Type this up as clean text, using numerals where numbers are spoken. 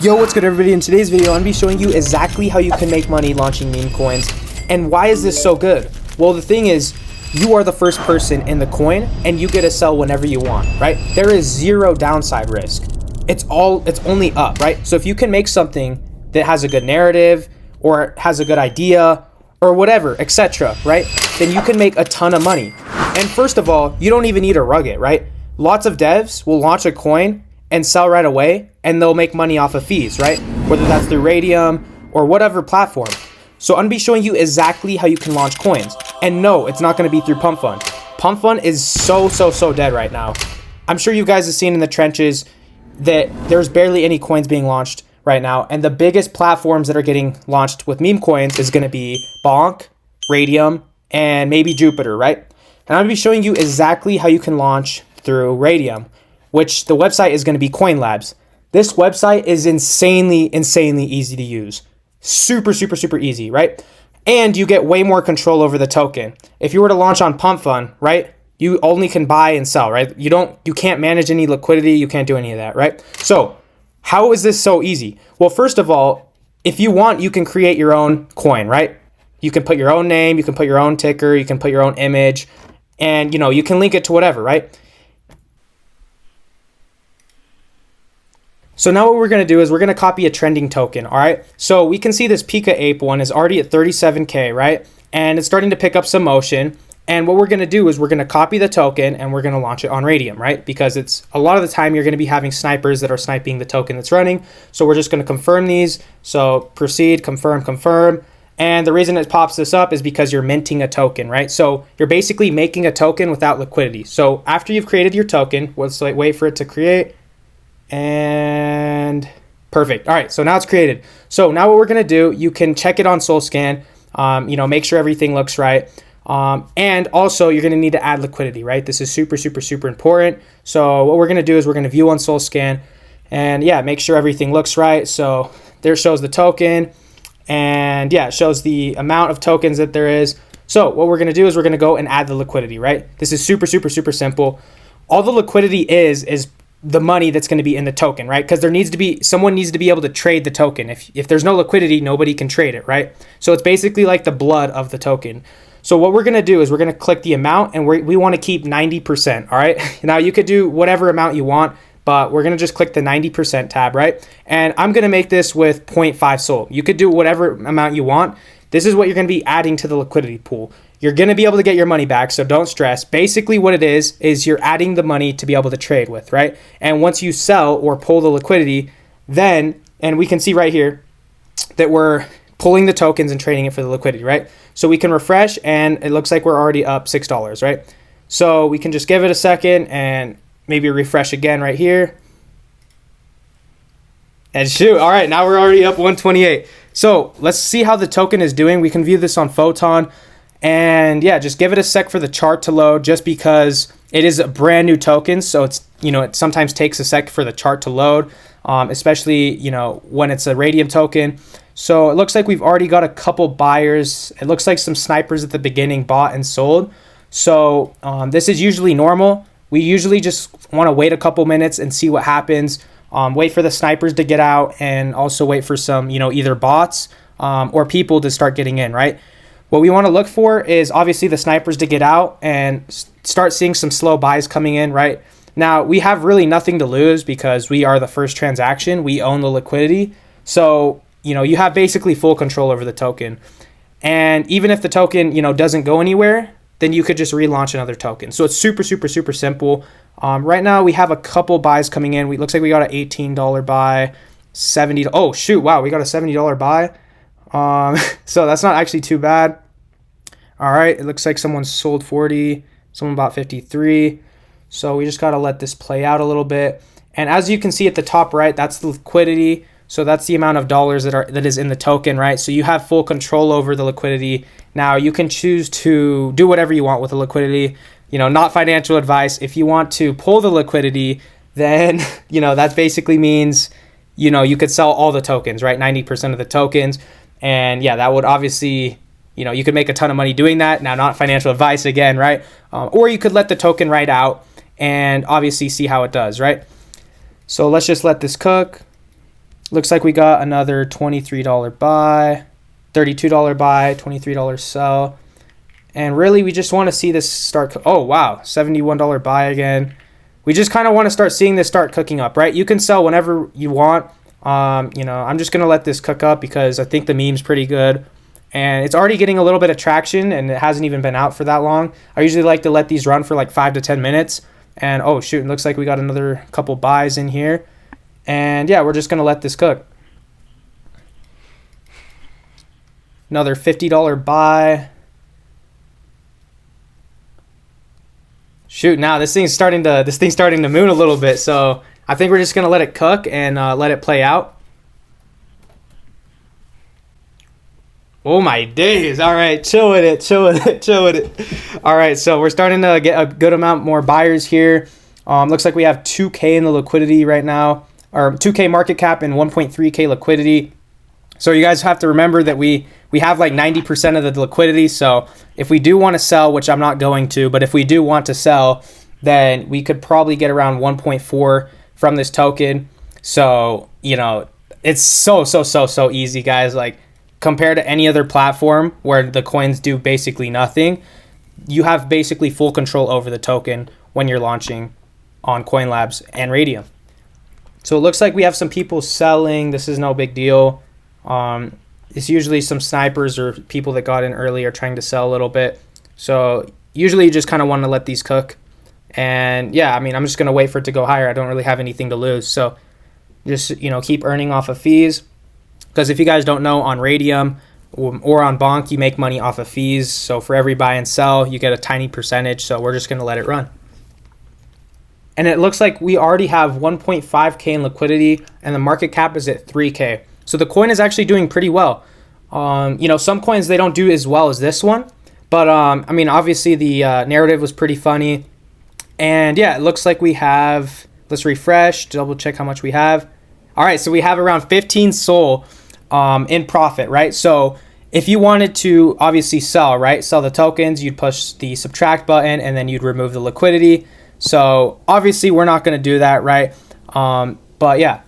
Yo, what's good everybody? In today's video, I'm going to be showing you exactly how you can make money launching meme coins. And why is this so good? Well, the thing is, you are the first person in the coin and you get to sell whenever you want, right? There is zero downside risk. It's only up, right? So if you can make something that has a good narrative or has a good idea or whatever, etc., right? Then you can make a ton of money. And first of all, you don't even need to rug it, right? Lots of devs will launch a coin and sell right away, and they'll make money off of fees, right? Whether that's through Raydium or whatever platform. So I'm gonna be showing you exactly how you can launch coins. And no, it's not gonna be through Pump Fund. Pump Fund is so dead right now. I'm sure you guys have seen in the trenches that there's barely any coins being launched right now. And the biggest platforms that are getting launched with meme coins is gonna be Bonk, Raydium, and maybe Jupiter, right? And I'm gonna be showing you exactly how you can launch through Raydium, which the website is gonna be CoinLabs. This website is insanely easy to use. Super easy, right? And you get way more control over the token. If you were to launch on Pump Fund, right? You only can buy and sell, right? You can't manage any liquidity, you can't do any of that, right? So how is this so easy? Well, first of all, if you want, you can create your own coin, right? You can put your own name, you can put your own ticker, you can put your own image, and you can link it to whatever, right? So now what we're going to do is we're going to copy a trending token, all right? So we can see this Pika Ape one is already at 37K, right? And it's starting to pick up some motion. And what we're going to do is we're going to copy the token and we're going to launch it on Raydium, right? Because it's a lot of the time you're going to be having snipers that are sniping the token that's running. So we're just going to confirm these. So proceed, confirm. And the reason it pops this up is because you're minting a token, right? So you're basically making a token without liquidity. So after you've created your token, let's wait for it to create. And perfect. All right, so now it's created. So now what we're gonna do, you can check it on SolScan, make sure everything looks right. And also you're gonna need to add liquidity, right? This is super important. So what we're gonna do is we're gonna view on SolScan and yeah, make sure everything looks right. So there shows the token and yeah, it shows the amount of tokens that there is. So what we're gonna do is we're gonna go and add the liquidity, right? This is super simple. All the liquidity is the money that's going to be in the token, right? Because someone needs to be able to trade the token. If there's no liquidity, nobody can trade it, right? So it's basically like the blood of the token. So what we're going to do is we're going to click the amount and we want to keep 90%, all right? Now you could do whatever amount you want, but we're going to just click the 90% tab, right? And I'm going to make this with 0.5 SOL. You could do whatever amount you want. This is what you're going to be adding to the liquidity pool. You're going to be able to get your money back, so don't stress. Basically what it is you're adding the money to be able to trade with, right? And once you sell or pull the liquidity, then, and we can see right here that we're pulling the tokens and trading it for the liquidity, right? So we can refresh and it looks like we're already up $6, right? So we can just give it a second and maybe refresh again right here. And shoot, all right, now we're already up 128. So let's see how the token is doing. We can view this on Photon. And yeah, just give it a sec for the chart to load just because it is a brand new token. So it's, it sometimes takes a sec for the chart to load, especially, when it's a Raydium token. So it looks like we've already got a couple buyers. It looks like some snipers at the beginning bought and sold. So this is usually normal. We usually just want to wait a couple minutes and see what happens. Wait for the snipers to get out and also wait for some, either bots or people to start getting in, right? What we want to look for is obviously the snipers to get out and start seeing some slow buys coming in, right? Now, we have really nothing to lose because we are the first transaction. We own the liquidity. So, you have basically full control over the token. And even if the token, doesn't go anywhere, then you could just relaunch another token. So it's super simple. Right now, we have a couple buys coming in. Looks like we got an $18 buy, $70. Oh, shoot. Wow, we got a $70 buy. So that's not actually too bad. All right, it looks like someone sold 40, someone bought 53. So we just got to let this play out a little bit. And as you can see at the top right, that's the liquidity. So that's the amount of dollars that is in the token, right? So you have full control over the liquidity. Now you can choose to do whatever you want with the liquidity. Not financial advice. If you want to pull the liquidity, then that basically means you could sell all the tokens, right? 90% of the tokens. And yeah, that would obviously, you could make a ton of money doing that. Now, not financial advice again, right? Or you could let the token ride out and obviously see how it does, right? So let's just let this cook. Looks like we got another $23 buy, $32 buy, $23 sell. And really, we just want to see this start. Oh, wow. $71 buy again. We just kind of want to start seeing this start cooking up, right? You can sell whenever you want. I'm just going to let this cook up because I think the meme's pretty good. And it's already getting a little bit of traction, and it hasn't even been out for that long. I usually like to let these run for like 5 to 10 minutes. And, oh, shoot, it looks like we got another couple buys in here. And, yeah, we're just going to let this cook. Another $50 buy. Shoot, now this thing's starting to moon a little bit, so I think we're just gonna let it cook and let it play out. Oh my days! All right, chill with it. All right, so we're starting to get a good amount more buyers here. Looks like we have 2K in the liquidity right now, or 2K market cap and 1.3K liquidity. So you guys have to remember that we have like 90% of the liquidity. So if we do want to sell, which I'm not going to, but if we do want to sell, then we could probably get around 1.4 from this token. So, it's so easy, guys. Like, compared to any other platform where the coins do basically nothing, you have basically full control over the token when you're launching on CoinLabs and Raydium. So it looks like we have some people selling. This is no big deal. It's usually some snipers or people that got in early are trying to sell a little bit. So usually you just kind of want to let these cook. And yeah, I'm just going to wait for it to go higher. I don't really have anything to lose. So just, keep earning off of fees. Because if you guys don't know, on Raydium or on Bonk, you make money off of fees. So for every buy and sell, you get a tiny percentage. So we're just going to let it run. And it looks like we already have 1.5K in liquidity and the market cap is at 3K. So the coin is actually doing pretty well. Some coins, they don't do as well as this one. But, obviously the narrative was pretty funny. And yeah, it looks like we have, let's refresh, double check how much we have. All right, so we have around 15 SOL in profit, right? So if you wanted to obviously sell, right, sell the tokens, you'd push the subtract button and then you'd remove the liquidity. So obviously we're not going to do that, right? But yeah,